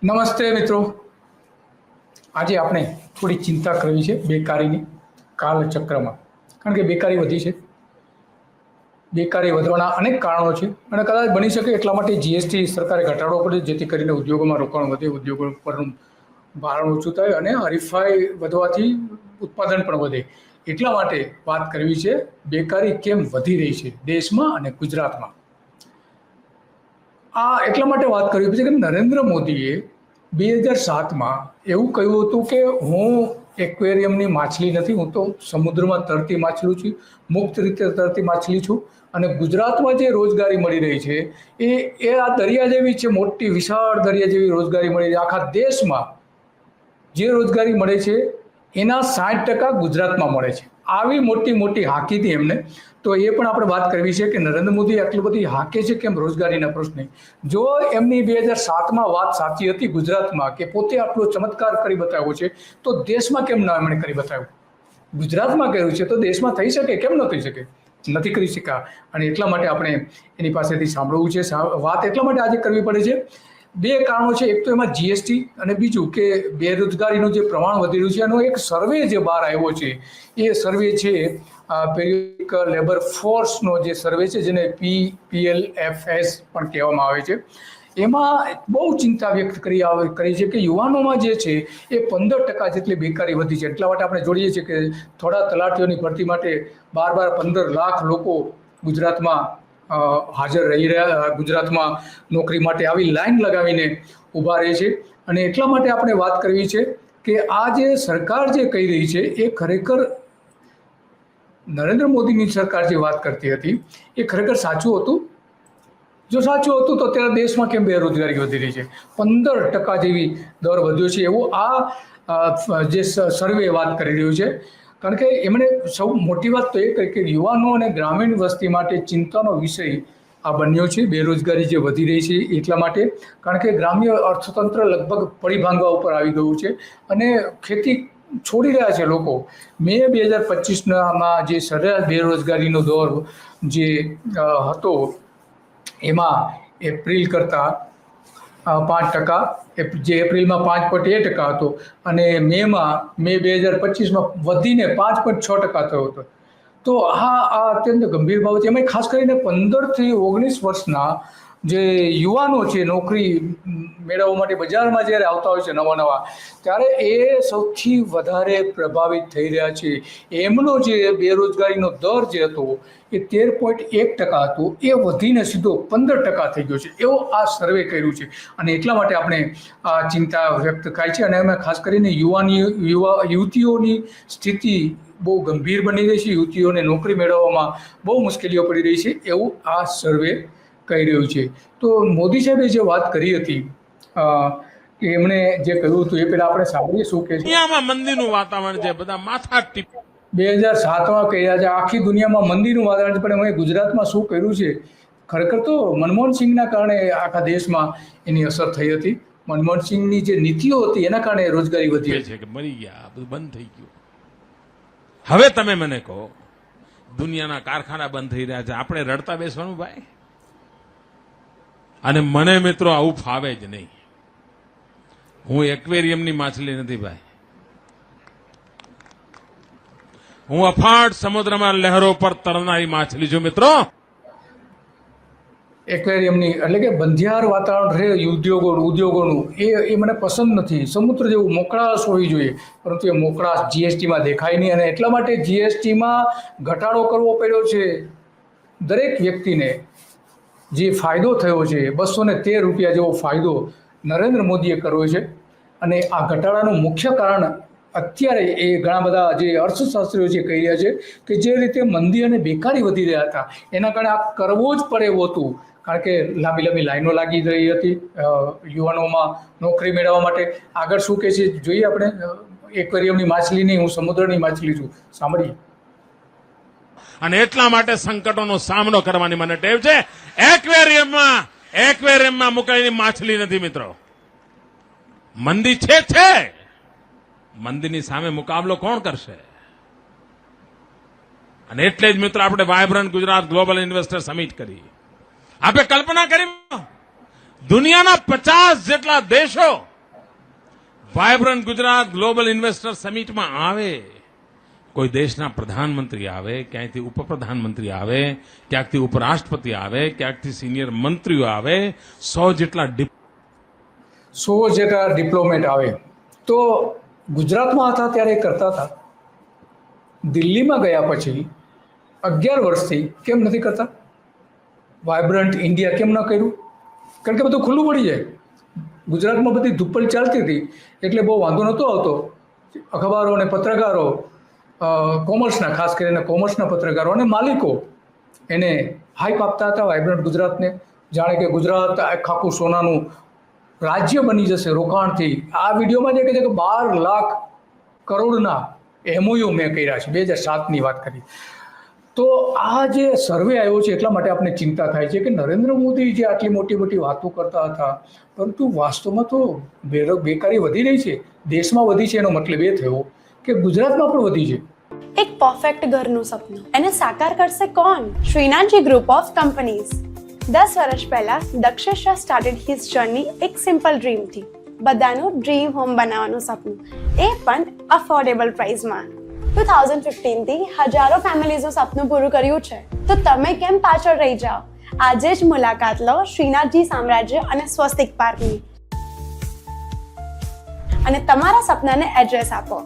નમસ્તે મિત્રો, આજે આપણે થોડી ચિંતા કરવી છે બેકારીની કાલચક્રમાં. કારણ કે બેકારી વધી છે. બેકારી વધવાના અનેક કારણો છે અને કદાચ બની શકે એટલા માટે જીએસટી સરકારે ઘટાડવો પડે, જેથી કરીને ઉદ્યોગોમાં રોકાણ વધે, ઉદ્યોગો પરનું ભારણ ઓછું થાય અને હરીફાઈ વધવાથી ઉત્પાદન પણ વધે. એટલા માટે વાત કરવી છે બેકારી કેમ વધી રહી છે દેશમાં અને ગુજરાતમાં. આ એટલા માટે વાત કરવી છે કે નરેન્દ્ર મોદીએ 2007માં એવું કહ્યું હતું કે હું એક્વેરિયમની માછલી નથી, હું તો સમુદ્રમાં તરતી માછલી છું, મુક્ત રીતે તરતી માછલી છું. અને ગુજરાતમાં જે રોજગારી મળી રહી છે એ આ દરિયા જેવી છે, મોટી વિશાળ દરિયા જેવી રોજગારી મળી રહી. આખા દેશમાં જે રોજગારી મળે છે એના 60% ગુજરાતમાં મળે છે. આવી મોટી મોટી હાકી હતી એમને. તો એ પણ આપણે વાત કરવી છે કે નરેન્દ્ર મોદી આટલી બધી હાકે છે કેમ રોજગારીના પ્રશ્ને. જો એમની 2007માં વાત સાચી હતી ગુજરાતમાં કે પોતે આટલો ચમત્કાર કરી બતાવ્યો છે, તો દેશમાં કેમ ના એમણે કરી બતાવ્યું? ગુજરાતમાં કર્યું છે તો દેશમાં થઈ શકે, કેમ ન થઈ શકે? નથી કરી શક્યા. અને એટલા માટે આપણે એની પાસેથી સાંભળવું છે. વાત એટલા માટે આજે કરવી પડે છે, બે કારણો છે. એક તો એમાં જીએસટી અને બીજું કે બેરોજગારીનું જે પ્રમાણ વધી રહ્યું છે એનો એક સર્વે જે બહાર આવ્યો છે. એ સર્વે છે પેરિયોડિક લેબર ફોર્સનો જે સર્વે છે, જેને PLFS પણ કહેવામાં આવે છે. એમાં બહુ ચિંતા વ્યક્ત કરી છે કે યુવાનોમાં જે છે એ 15% જેટલી બેકારી વધી છે. એટલા માટે આપણે જોડીએ છીએ કે થોડા તલાટીઓની ભરતી માટે 15 લાખ લોકો ગુજરાતમાં હાજર રહી રહ્યા, ગુજરાતમાં નોકરી માટે આવી લાઈન લગાવીને ઊભા રહે છે. અને એટલા માટે આપણે વાત કરવી છે કે આ જે સરકાર જે કહી રહી છે એ ખરેખર નરેન્દ્ર મોદીની સરકાર જે વાત કરતી હતી એ ખરેખર સાચું હતું? જો સાચું હતું તો અત્યારે દેશમાં કેમ બેરોજગારી વધી રહી છે? 15% જેવી દર વધ્યો છે એવું આ જે સર્વે વાત કરી રહ્યું છે. કારણ કે એમણે સૌ મોટી વાત તો એ કહી કે યુવાનો અને ગ્રામીણ વસ્તી માટે ચિંતાનો વિષય આ બન્યો છે, બેરોજગારી જે વધી રહી છે એટલા માટે. કારણ કે ગ્રામ્ય અર્થતંત્ર લગભગ પડી ભાંગવા ઉપર આવી ગયું છે અને ખેતી છોડી રહ્યા છે લોકો. મે 2025માં જે સરેરાશ બેરોજગારીનો દોર જે હતો એમાં એપ્રિલ કરતાં 5%, જે એપ્રિલમાં 5.2% હતો અને મે 2025માં વધીને 5.6% થયો હતો. તો આ અત્યંત ગંભીર બાબત છે. એમાં ખાસ કરીને 15 થી 19 વર્ષના જે યુવાનો છે નોકરી મેળવવા માટે બજારમાં જ્યારે આવતા હોય છે નવા, ત્યારે એ સૌથી વધારે પ્રભાવિત થઈ રહ્યા છે. એમનો જે બેરોજગારીનો દર જે હતો એ 13.1% હતો, એ વધીને સીધો 15% થઈ ગયો છે, એવો આ સર્વે કર્યું છે. અને એટલા માટે આપણે આ ચિંતા વ્યક્ત થાય છે. અને એમાં ખાસ કરીને યુવતીઓની સ્થિતિ બહુ ગંભીર બની રહી છે. યુવતીઓને નોકરી મેળવવામાં બહુ મુશ્કેલીઓ પડી રહી છે એવું આ સર્વે કહી રહ્યું છે. તો મોદી સાહેબે જે વાત કરી હતી કે એમણે જે કહ્યું હતું એ પહેલા આપણે સાંભળીશું કે દુનિયામાં મંદીનું વાતાવરણ છે, બધા માથા ટીપ 2007માં કહ્યા છે આખી દુનિયામાં મંદીનું વાતાવરણ છે, પણ અમે ગુજરાતમાં શું કર્યું છે? ખરેખર તો મનમોહન સિંહના કારણે આખા દેશમાં એની અસર થઈ હતી. મનમોહન સિંહની જે નીતિઓ હતી એના કારણે રોજગારી વધી છે કે મરી ગયા, બધું બંધ થઈ ગયું. હવે તમે મને કહો, દુનિયાના કારખાના બંધ થઈ રહ્યા છે, આપણે રડતા બેસવાનું ભાઈ? અને મને મિત્રો આવું ફાવે જ નહીં. હું એક્વેરિયમની માછલી નથી ભાઈ. હું અફાટ સમુદ્રમાં લહેરો પર તરનારી માછલી છું મિત્રો. એક્વેરિયમની એટલે કે બંધિયાર વાતાવરણ રહે ઉદ્યોગોનું એ મને પસંદ નથી. સમુદ્ર જેવું મોકળાશ હોવી જોઈએ, પરંતુ એ મોકળાશ જીએસટીમાં દેખાય નહીં. અને એટલા માટે જીએસટીમાં ઘટાડો કરવો પડ્યો છે. દરેક વ્યક્તિને જે ફાયદો થયો છે 213 રૂપિયા જેવો ફાયદો નરેન્દ્ર મોદીએ કર્યો છે. અને આ ઘટાડાનું મુખ્ય કારણ અત્યારે એ ઘણા બધા જે અર્થશાસ્ત્રીઓ જે કહી રહ્યા છે કે જે રીતે મંદી અને બેકારી વધી રહ્યા હતા એના કારણે આ કરવો જ પડે એવું હતું. કારણ કે લાંબી લાઈનો લાગી રહી હતી યુવાનોમાં નોકરી મેળવવા માટે. આગળ શું કહે છે જોઈએ આપણે. એક્વેરિયમની માછલી નહીં, હું સમુદ્રની માછલી છું. સાંભળીએ. અને એટલા માટે સંકટોનો સામનો કરવાની મને ટેવ છે. એક્વેરિયમમાં મુકાયેલી માછલી નથી મિત્રો. મંદી છે. મંદીની સામે મુકાબલો કોણ કરશે? અને એટલે જ મિત્રો આપણે vibrant Gujarat global investor summit કરી. આપણે કલ્પના કરી દુનિયાના 50 જેટલા દેશો વાયબ્રન્ટ ગુજરાત ગ્લોબલ ઇન્વેસ્ટર સમિટમાં આવે, કોઈ દેશના પ્રધાનમંત્રી આવે, ક્યાંયથી ઉપપ્રધાનમંત્રી આવે, ક્યાંકથી ઉપરાષ્ટ્રપતિ આવે, ક્યાંકથી સિનિયર મંત્રીઓ આવે, 100 જેટલા 100 જેટલા ડિપ્લોમેટ આવે, તો ગુજરાતમાં હતા ત્યારે કરતા હતા. દિલ્હીમાં ગયા પછી 11 વર્ષથી કેમ નથી કરતા? વાયબ્રન્ટ ઇન્ડિયા કેમ ન કર્યું? કારણ કે બધું ખુલ્લું પડી જાય. ગુજરાતમાં બધી ધુપ્પલ ચાલતી હતી એટલે બહુ વાંધો નહોતો આવતો. અખબારો અને પત્રકારો, કોમર્સના, ખાસ કરીને કોમર્સના પત્રકારો અને માલિકો એને હાઈપ આપતા હતા વાયબ્રન્ટ ગુજરાતને. જાણે કે ગુજરાત આખું સોનાનું રાજ્ય બની જશે રોકાણથી. આ વિડીયોમાં જે કહે છે કે 12 લાખ કરોડના MOU મેં કર્યા છે, 2007ની વાત કરી. તો આ જે સર્વે આવ્યો છે એટલા માટે આપણે ચિંતા થાય છે કે નરેન્દ્ર મોદી જે આટલી મોટી મોટી વાતો કરતા હતા, પરંતુ વાસ્તવમાં તો બેકારી વધી રહી છે. દેશમાં વધી છે એનો મતલબ એ થયો કે ગુજરાતમાં પણ વધી છે. એક પરફેક્ટ ઘરનું સપનું એને સાકાર કરશે કોણ? Shrinathji group of companies. 10 વર્ષ પહેલા Dakshesh Shah started his journey એક સિમ્પલ ડ્રીમથી. બધાનું ડ્રીમ હોમ બનાવવાનું સપનું, એ પણ અફોર્ડેબલ પ્રાઇસમાં. 2015થી હજારો ફેમિલીઝનું સપનું પૂરું કર્યું છે. તો તમે કેમ પાછળ રહી જાઓ? આજે જ મુલાકાત લો શ્રીનાથજી સામ્રાજ્ય અને સ્વસ્તિક પાર્કની અને તમારા સપનાને એડ્રેસ આપો.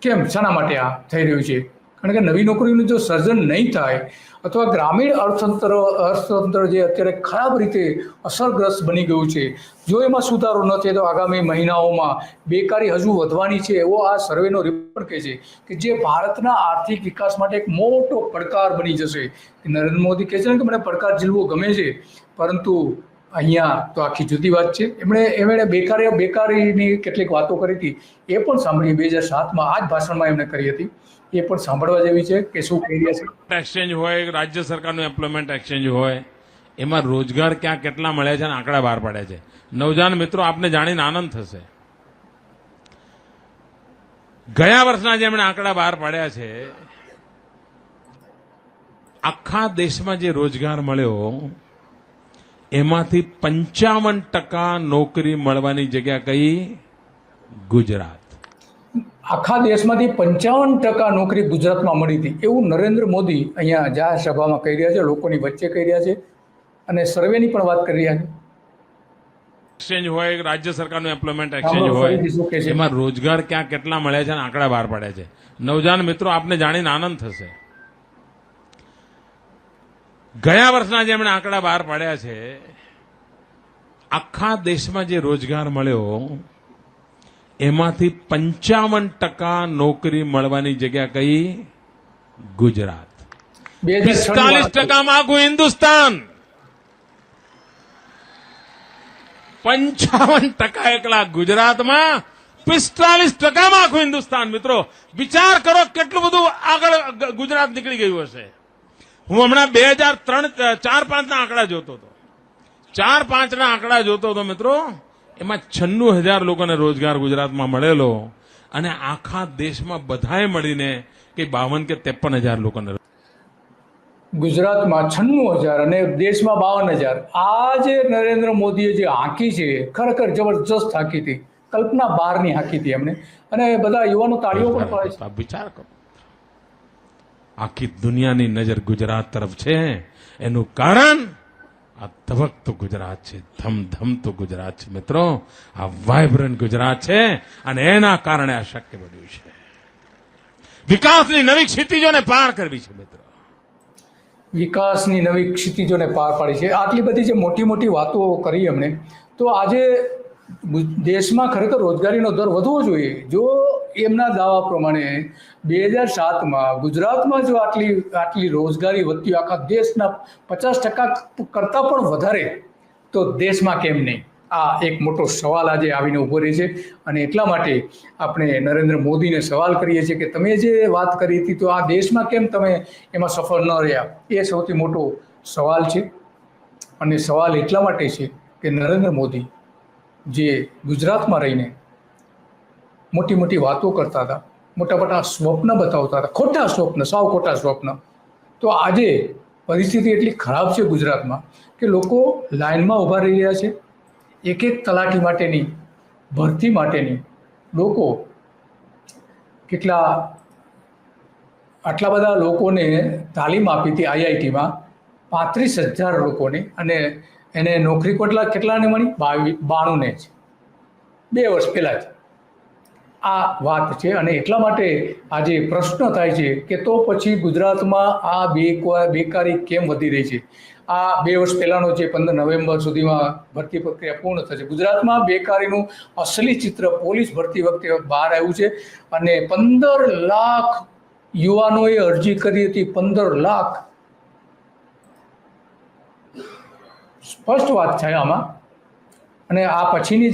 કેમ, શાના માટે આ થઈ રહ્યું છે? કારણ કે નવી નોકરીનું જો સર્જન નહીં થાય અથવા ગ્રામીણ અર્થતંત્ર જે અત્યારે ખરાબ રીતે અસરગ્રસ્ત બની ગયું છે, જો એમાં સુધારો ન થાય તો આગામી મહિનાઓમાં બેકારી હજુ વધવાની છે, એવો આ સર્વેનો રિપોર્ટ કહે છે કે જે ભારતના આર્થિક વિકાસ માટે એક મોટો પડકાર બની જશે. નરેન્દ્ર મોદી કહે છે ને કે મને પડકાર ઝીલવો ગમે છે, પરંતુ અહીંયા તો આખી જુદી વાત છે. એમણે બેકારીની કેટલીક વાતો કરી હતી, એ પણ સાંભળી 2007માં આ જ ભાષણમાં એમણે કરી હતી. એ પણ સાંભળવા જેવી છે કે શું કહી રહ્યા છે. એક્સચેન્જ હોય, રાજ્ય સરકારનું એમ્પ્લોયમેન્ટ એક્સચેન્જ હોય, એમાં રોજગાર ક્યાં કેટલા મળ્યા છે અને આંકડા બહાર પાડ્યા છે. નવજાન મિત્રો, આપને જાણીને આનંદ થશે. ગયા વર્ષના જે એમણે આંકડા બહાર પાડ્યા છે, આખા દેશમાં જે રોજગાર મળ્યો એમાંથી 55% નોકરી મળવાની જગ્યા કઈ? ગુજરાત. આખા દેશમાંથી 55% નોકરી ગુજરાતમાં મળી હતી, એવું નરેન્દ્ર મોદી અહીંયા જાહેર સભામાં કહી રહ્યા છે, લોકોની વચ્ચે કહી રહ્યા છે અને સર્વેની પણ વાત કરી રહ્યા છે. એક્સચેન્જ હોય, રાજ્ય સરકારનું એમ્પ્લોયમેન્ટ એક્સચેન્જ હોય, એમાં રોજગાર ક્યાં કેટલા મળ્યા છે અને આંકડા બહાર પાડ્યા છે. નવજાન મિત્રો, આપને જાણીને આનંદ થશે. ગયા વર્ષના જે એમણે આંકડા બહાર પાડ્યા છે, આખા દેશમાં જે રોજગાર મળ્યો એમાંથી 55% નોકરી મળવાની જગ્યા કઈ? ગુજરાત. 45%માં આખું હિન્દુસ્તાન, 55% એકલા ગુજરાતમાં, 45%માં આખું હિન્દુસ્તાન. મિત્રો વિચાર કરો કેટલું બધું આગળ ગુજરાત નીકળી ગયું હશે. હું હમણાં 2004-5ના આંકડા જોતો હતો. 4-5ના આંકડા જોતો હતો મિત્રો, એમાં 96,000 લોકોને રોજગાર ગુજરાતમાં મળેલો અને આખા દેશમાં બધાએ મળીને કે 52 કે 53,000 લોકોને ગુજરાતમાં 96,000 અને દેશમાં 52,000. આ જે નરેન્દ્ર મોદીએ જે હાંકી છે, ખરેખર જબરજસ્ત હાંકી હતી, કલ્પના બહારની હાંકી હતી એમને. અને બધા યુવાનો તાળીઓ પણ પાડે છે. વિચાર કરો, આખી દુનિયાની નજર ગુજરાત તરફ છે. એનું કારણ આ ધબકતું ગુજરાત છે, ધમધમતું ગુજરાત છે. મિત્રો, આ વાયબ્રન્ટ ગુજરાત છે અને એના કારણે આ શક્ય બન્યું છે. વિકાસની નવી ક્ષિતિજોને પાર કરવી છે. મિત્રો, વિકાસની નવી ક્ષિતિજોને પાર પાડી છે. આટલી બધી જે મોટી મોટી વાતો કરી એમણે, તો આજે દેશમાં ખરેખર રોજગારીનો દર વધવો જોઈએ. જો એમના દાવા પ્રમાણે 2007માં ગુજરાતમાં જો આટલી રોજગારી વધતી આખા દેશના 50% કરતાં પણ વધારે, તો દેશમાં કેમ નહીં? આ એક મોટો સવાલ આજે આવીને ઉભો રહે છે. અને એટલા માટે આપણે નરેન્દ્ર મોદીને સવાલ કરીએ છીએ કે તમે જે વાત કરી હતી તો આ દેશમાં કેમ તમે એમાં સફળ ન રહ્યા? એ સૌથી મોટો સવાલ છે. અને સવાલ એટલા માટે છે કે નરેન્દ્ર મોદી જે ગુજરાતમાં રહીને મોટી મોટી વાતો કરતા હતા, મોટા મોટા સ્વપ્ન બતાવતા હતા, ખોટા સ્વપ્ન, સાવ ખોટા સ્વપ્ન, તો આજે પરિસ્થિતિ એટલી ખરાબ છે ગુજરાતમાં કે લોકો લાઇનમાં ઊભા રહી રહ્યા છે. એક એક તલાટી માટેની ભરતી માટેની લોકો આટલા બધા લોકોને તાલીમ આપી હતી IITમાં 35,000 લોકોને, અને એને નોકરી કેટલાને મળી? 92ને જ 2 વર્ષ પહેલાં જ આ વાત છે. અને એટલા માટે આજે પ્રશ્ન થાય છે કે તો પછી ગુજરાતમાં આ બેકારી કેમ વધી રહી છે? આ 2 વર્ષ પહેલાંનો જે 15 નવેમ્બર સુધીમાં ભરતી પ્રક્રિયા પૂર્ણ થશે. ગુજરાતમાં બેકારીનું અસલી ચિત્ર પોલીસ ભરતી વખતે બહાર આવ્યું છે, અને 15 લાખ યુવાનોએ અરજી કરી હતી. 15 લાખ. સ્પષ્ટ વાત છે આમાં. અને આ પછીની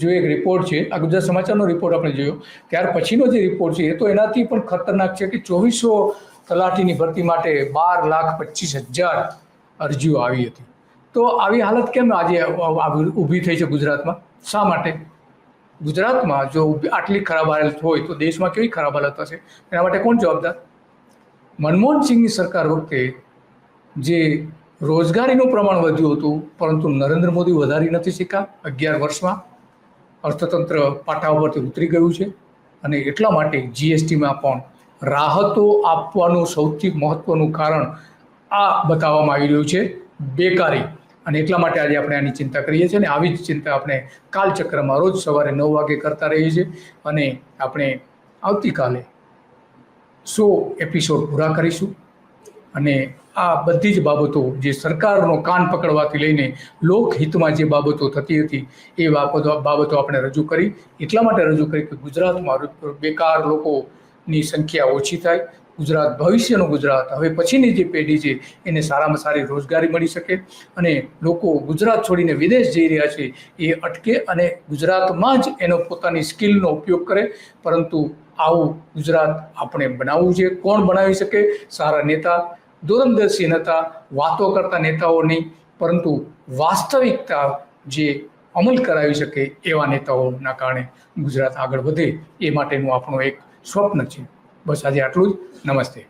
જો એક રિપોર્ટ છે, આ ગુજરાત સમાચારનો રિપોર્ટ આપણે જોયો, ત્યાર પછીનો જે રિપોર્ટ છે એ તો એનાથી પણ ખતરનાક છે કે 2400 તલાટીની ભરતી માટે 12,25,000 અરજીઓ આવી હતી. તો આવી હાલત કેમ આજે ઊભી થઈ છે ગુજરાતમાં? શા માટે? ગુજરાતમાં જો આટલી ખરાબ હાલત હોય તો દેશમાં કેવી ખરાબ હાલત હશે? એના માટે કોણ જવાબદાર? મનમોહન સિંહની સરકાર વખતે જે રોજગારીનું પ્રમાણ વધ્યું હતું, પરંતુ નરેન્દ્ર મોદી વધારી નથી શક્યા 11 વર્ષમાં. અર્થતંત્ર પાટા ઉપરથી ઉતરી ગયું છે, અને એટલા માટે GSTમાં પણ રાહતો આપવાનું સૌથી મહત્વનું કારણ આ બતાવવામાં આવી રહ્યું છે, બેકારી. અને એટલા માટે આજે આપણે આની ચિંતા કરીએ છીએ, અને આવી જ ચિંતા આપણે કાલચક્રમાં રોજ સવારે 9 વાગે કરતા રહીએ છીએ. અને આપણે આવતીકાલે 100 એપિસોડ પૂરા કરીશું, અને આ બધી જ બાબતો જે સરકારનો કાન પકડવાથી લઈને લોકહિતમાં જે બાબતો થતી હતી એ બાબતો આપણે રજૂ કરી. એટલા માટે રજૂ કરી કે ગુજરાતમાં બેકાર લોકોની સંખ્યા ઓછી થાય, ગુજરાત ભવિષ્યનું ગુજરાત, હવે પછીની જે પેઢી છે એને સારામાં સારી રોજગારી મળી શકે, અને લોકો ગુજરાત છોડીને વિદેશ જઈ રહ્યા છે એ અટકે, અને ગુજરાતમાં જ એનો પોતાની સ્કિલનો ઉપયોગ કરે. પરંતુ આવું ગુજરાત આપણે બનાવવું છે. કોણ બનાવી શકે? સારા નેતા, દૂરંદર્શી નેતા, વાતો કરતા નેતાઓ નહીં, પરંતુ વાસ્તવિકતા જે અમલ કરાવી શકે એવા નેતાઓના કારણે ગુજરાત આગળ વધે, એ માટેનું આપણું એક સ્વપ્ન છે. બસ આજે આટલું જ. નમસ્તે.